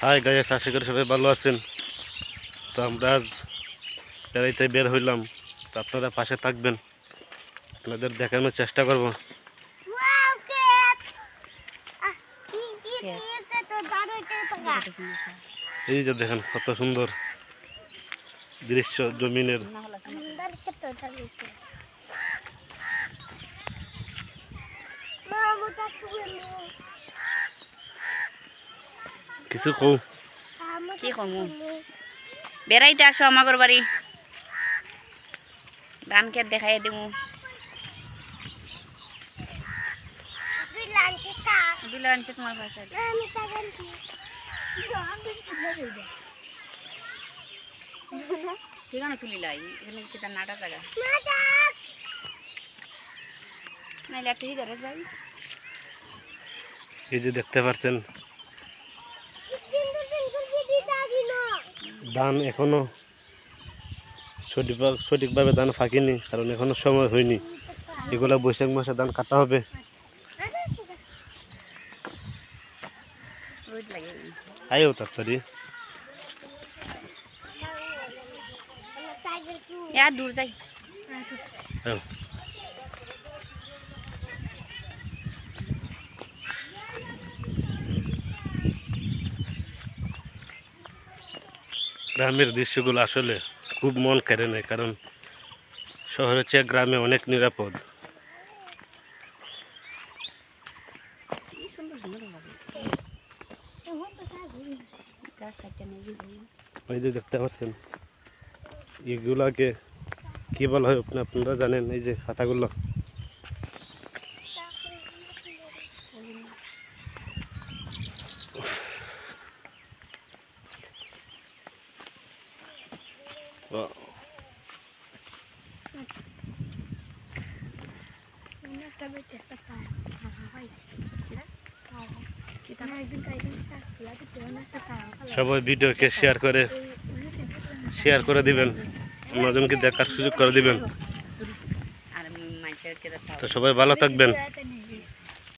Hi guys, আশা করি সবাই ভালো আছেন। তো আমরা আজ বেড়াইতে বের হইলাম, তো আপনারা পাশে থাকবেন, আপনাদের দেখানোর চেষ্টা করব। এই যে দেখেন কত সুন্দর দৃশ্য জমিনের। কিছু কও? কি কমু বেড়াইতে আসো আমাগর বাড়ি, ধান ক্ষেত দেখাই দিমু। বিলা আনছে তোমার ভাষা ঠিকানা তুলিলাই এখানে কি তার নাটক লাগা নাইলে একটা ধরে যাই। এই যে দেখতে পাচ্ছেন ধান এখনো সঠিকভাবে ধান ফাঁকেনি, কারণ এখনো সময় হয়নি। এগুলা বৈশাখ মাসে ধান কাটা হবে। রোদ লাগে আয়ও তাড়াতাড়ি। দূর যাই। আয়ো। গ্রামের দৃশ্যগুলো আসলে খুব মন কেড়ে নেয়, কারণ শহরের চেয়ে গ্রামে অনেক নিরাপদ। এই যে দেখতে পাচ্ছেন এগুলাকে কি বলা হয় আপনারা জানেন? এই যে পাতাগুলো সবাই ভিডিওকে শেয়ার করে দিবেন, অন্যজনকে দেখার সুযোগ করে দিবেন। তো সবাই ভালো থাকবেন।